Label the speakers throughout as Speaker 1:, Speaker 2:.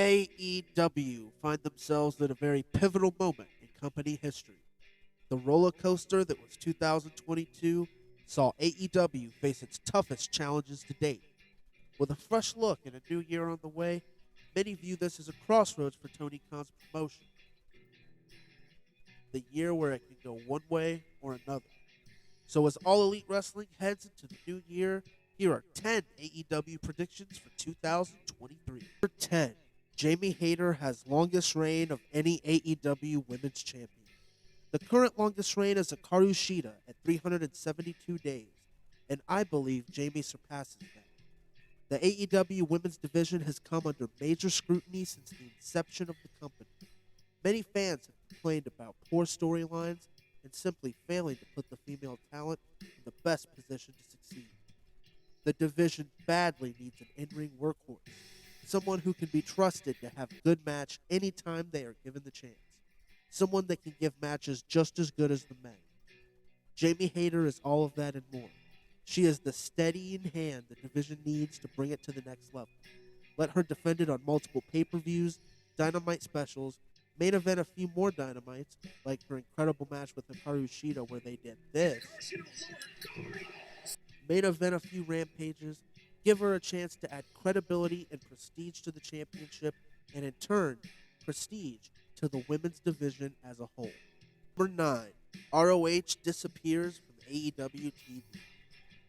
Speaker 1: AEW find themselves at a very pivotal moment in company history. The roller coaster that was 2022 saw AEW face its toughest challenges to date. With a fresh look and a new year on the way, many view this as a crossroads for Tony Khan's promotion. The year where it can go one way or another. So as All Elite Wrestling heads into the new year, here are 10 AEW predictions for 2023. Number 10. Jamie Hayter has longest reign of any AEW Women's Champion. The current longest reign is Hikaru Shida at 372 days, and I believe Jamie surpasses that. The AEW Women's Division has come under major scrutiny since the inception of the company. Many fans have complained about poor storylines and simply failing to put the female talent in the best position to succeed. The division badly needs an in-ring workhorse, someone who can be trusted to have a good match anytime they are given the chance, someone that can give matches just as good as the men. Jamie Hayter is all of that and more. She is the steadying hand the division needs to bring it to the next level. Let her defend it on multiple pay-per-views, Dynamite specials, main event a few more Dynamites, like her incredible match with Hikaru Shida where they did this. Main event a few Rampages, give her a chance to add credibility and prestige to the championship, and in turn, prestige to the women's division as a whole. Number 9. ROH disappears from AEW TV.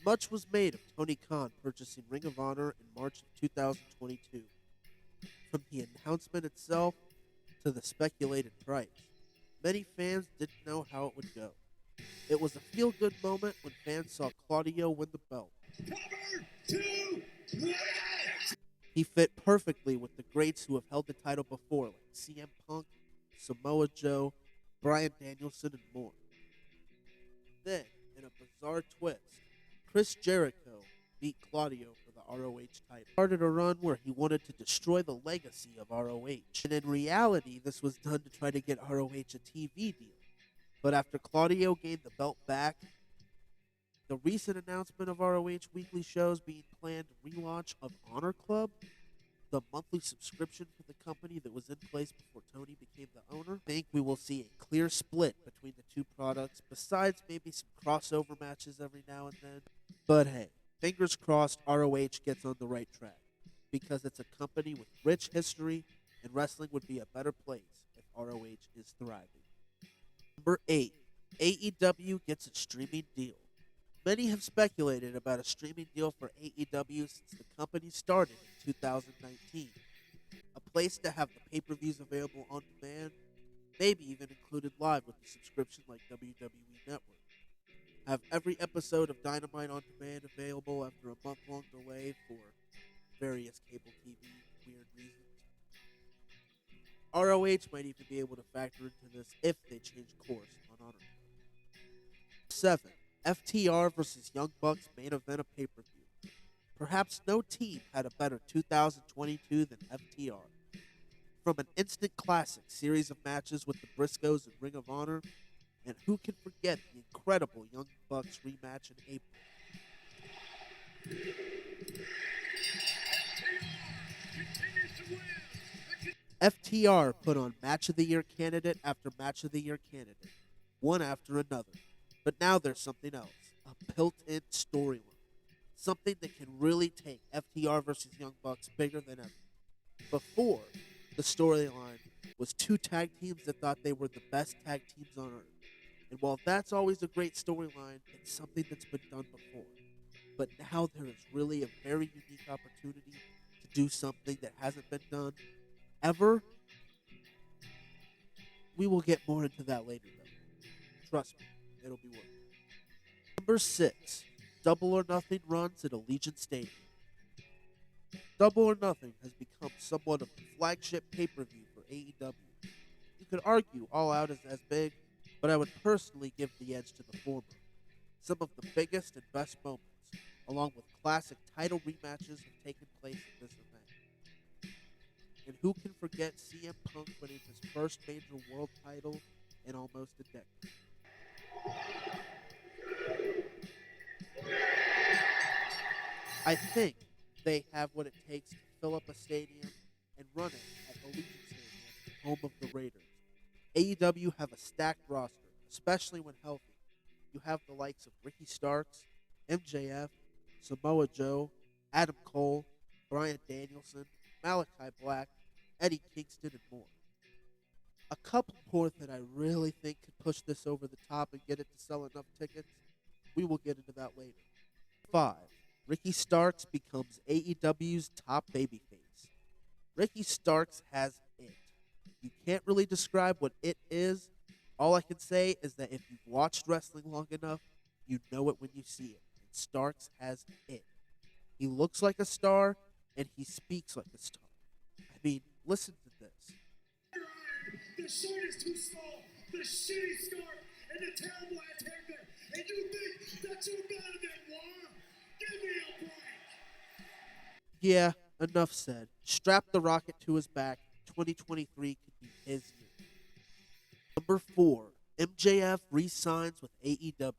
Speaker 1: Much was made of Tony Khan purchasing Ring of Honor in March of 2022. From the announcement itself to the speculated price, many fans didn't know how it would go. It was a feel-good moment when fans saw Claudio win the belt. He fit perfectly with the greats who have held the title before, like CM Punk, Samoa Joe, Bryan Danielson, and more. Then, in a bizarre twist, Chris Jericho beat Claudio for the ROH title. He started a run where he wanted to destroy the legacy of ROH. And in reality, this was done to try to get ROH a TV deal. But after Claudio gained the belt back, the recent announcement of ROH weekly shows being planned relaunch of Honor Club, the monthly subscription for the company that was in place before Tony became the owner, I think we will see a clear split between the two products, besides maybe some crossover matches every now and then. But hey, fingers crossed ROH gets on the right track, because it's a company with rich history, and wrestling would be a better place if ROH is thriving. Number 8. AEW gets a streaming deal. Many have speculated about a streaming deal for AEW since the company started in 2019. A place to have the pay-per-views available on demand, maybe even included live with a subscription like WWE Network. Have every episode of Dynamite on demand available after a month-long delay for various cable TV weird reasons. ROH might even be able to factor into this if they change course on Honor. 7. FTR vs. Young Bucks main event of pay-per-view. Perhaps no team had a better 2022 than FTR. From an instant classic series of matches with the Briscoes and Ring of Honor, and who can forget the incredible Young Bucks rematch in April. FTR put on Match of the Year candidate after Match of the Year candidate, one after another. But now there's something else, a built-in storyline. Something that can really take FTR versus Young Bucks bigger than ever. Before, the storyline was two tag teams that thought they were the best tag teams on earth. And while that's always a great storyline, it's something that's been done before. But now there is really a very unique opportunity to do something that hasn't been done ever. We will get more into that later, though. Trust me, it'll be worth it. Number 6. Double or Nothing runs at Allegiant Stadium. Double or Nothing has become somewhat of the flagship pay-per-view for AEW. You could argue All Out is as big, but I would personally give the edge to the former. Some of the biggest and best moments, along with classic title rematches, have taken place at this event. And who can forget CM Punk winning his first major world title in almost a decade? I think they have what it takes to fill up a stadium and run it at Allegiant Stadium, home of the Raiders. AEW have a stacked roster, especially when healthy. You have the likes of Ricky Starks, MJF, Samoa Joe, Adam Cole, Bryan Danielson, Malachi Black, Eddie Kingston, and more. A couple more that I really think could push this over the top and get it to sell enough tickets. We will get into that later. 5. Ricky Starks becomes AEW's top babyface. Ricky Starks has it. You can't really describe what it is. All I can say is that if you've watched wrestling long enough, you know it when you see it. And Starks has it. He looks like a star, and he speaks like a star. I mean, listen to this.
Speaker 2: The shirt is too small, the shitty scarf, and the terrible ass haircut. And you think that you're better than War? Give me a break.
Speaker 1: Yeah, enough said. Strap the rocket to his back. 2023 could be his year. Number 4. MJF re-signs with AEW.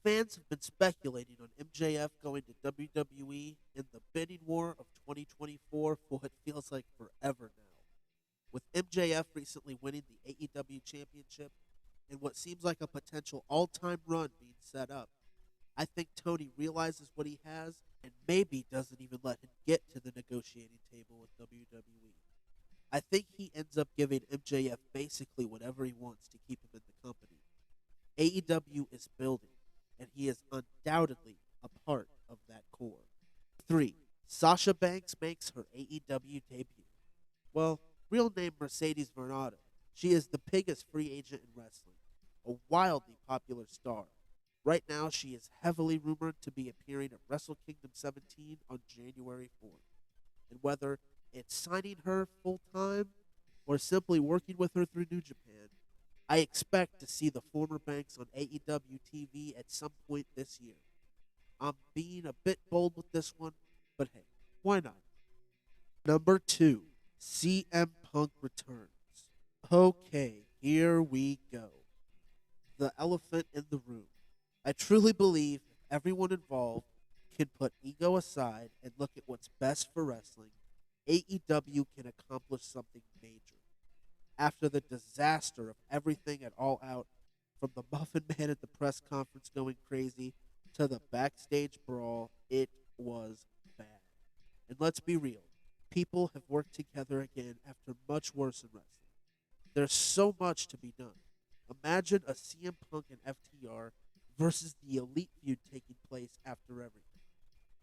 Speaker 1: Fans have been speculating on MJF going to WWE in the bidding war of 2024 for what feels like forever now. With MJF recently winning the AEW Championship and what seems like a potential all-time run being set up, I think Tony realizes what he has and maybe doesn't even let him get to the negotiating table with WWE. I think he ends up giving MJF basically whatever he wants to keep him in the company. AEW is building, and he is undoubtedly a part of that core. 3. Sasha Banks makes her AEW debut. Well, real name Mercedes Varnado. She is the biggest free agent in wrestling, a wildly popular star. Right now, she is heavily rumored to be appearing at Wrestle Kingdom 17 on January 4th. And whether it's signing her full time or simply working with her through New Japan, I expect to see the former Banks on AEW TV at some point this year. I'm being a bit bold with this one, but hey, why not? Number 2, CM Punk returns. Okay, here we go. The elephant in the room. I truly believe if everyone involved can put ego aside and look at what's best for wrestling, AEW can accomplish something major. After the disaster of everything at All Out, from the Muffin Man at the press conference going crazy to the backstage brawl, it was bad. And let's be real, people have worked together again after much worse in wrestling. There's so much to be done. Imagine a CM Punk and FTR versus the Elite feud taking place after everything.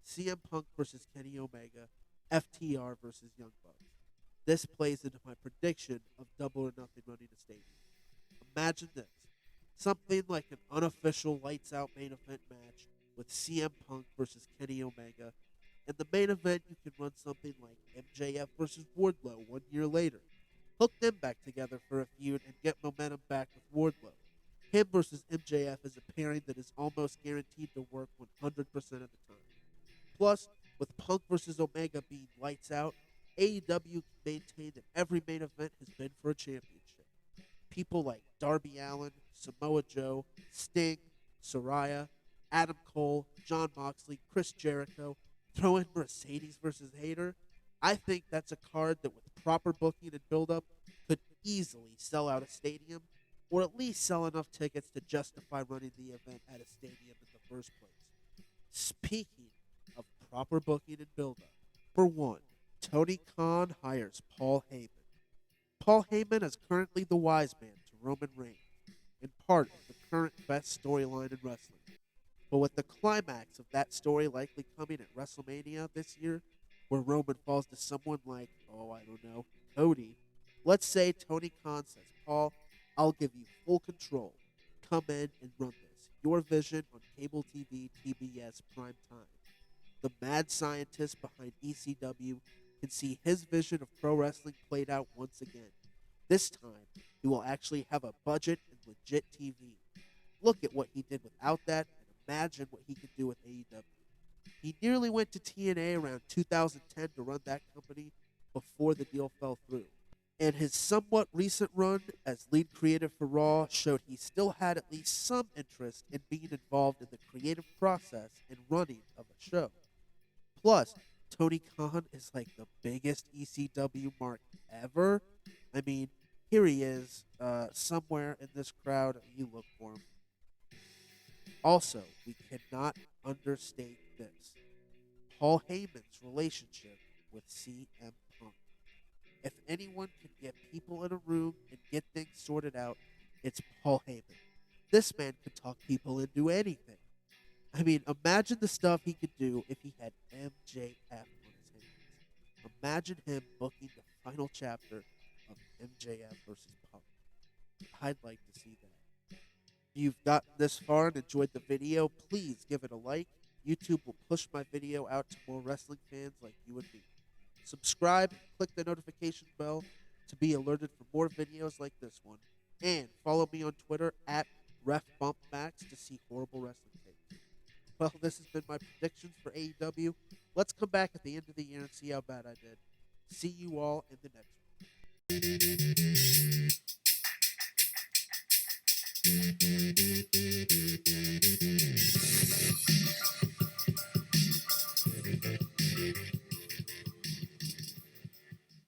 Speaker 1: CM Punk versus Kenny Omega, FTR versus Young Bucks. This plays into my prediction of Double or Nothing running a stadium. Imagine this. Something like an unofficial lights out main event match with CM Punk versus Kenny Omega. In the main event, you can run something like MJF versus Wardlow 1 year later. Hook them back together for a feud and get momentum back with Wardlow. Him versus MJF is a pairing that is almost guaranteed to work 100% of the time. Plus, with Punk versus Omega being lights out, AEW can maintain that every main event has been for a championship. People like Darby Allin, Samoa Joe, Sting, Saraya, Adam Cole, Jon Moxley, Chris Jericho, throw in Mercedes versus Hayter. I think that's a card that with proper booking and build-up could easily sell out a stadium, or at least sell enough tickets to justify running the event at a stadium in the first place. Speaking of proper booking and build-up, for one, Tony Khan hires Paul Heyman. Paul Heyman is currently the wise man to Roman Reigns, and part of the current best storyline in wrestling. But with the climax of that story likely coming at WrestleMania this year, where Roman falls to someone like, I don't know, Cody, let's say Tony Khan says, Paul, I'll give you full control. Come in and run this. Your vision on cable TV, TBS, prime time. The mad scientist behind ECW can see his vision of pro wrestling played out once again. This time, he will actually have a budget and legit TV. Look at what he did without that and imagine what he could do with AEW. He nearly went to TNA around 2010 to run that company before the deal fell through. And his somewhat recent run as lead creative for Raw showed he still had at least some interest in being involved in the creative process and running of a show. Plus, Tony Khan is like the biggest ECW mark ever. I mean, here he is, somewhere in this crowd. You look for him. Also, we cannot understate this: Paul Heyman's relationship with CM Punk. If anyone can get people in a room and get things sorted out, it's Paul Heyman. This man could talk people into anything. I mean, imagine the stuff he could do if he had MJF on his hands. Imagine him booking the final chapter of MJF versus Punk. I'd like to see that. If you've gotten this far and enjoyed the video, please give it a like. YouTube will push my video out to more wrestling fans like you and me. Subscribe, click the notification bell to be alerted for more videos like this one. And follow me on Twitter at RefBumpMax to see horrible wrestling takes. Well, this has been my predictions for AEW. Let's come back at the end of the year and see how bad I did. See you all in the next one.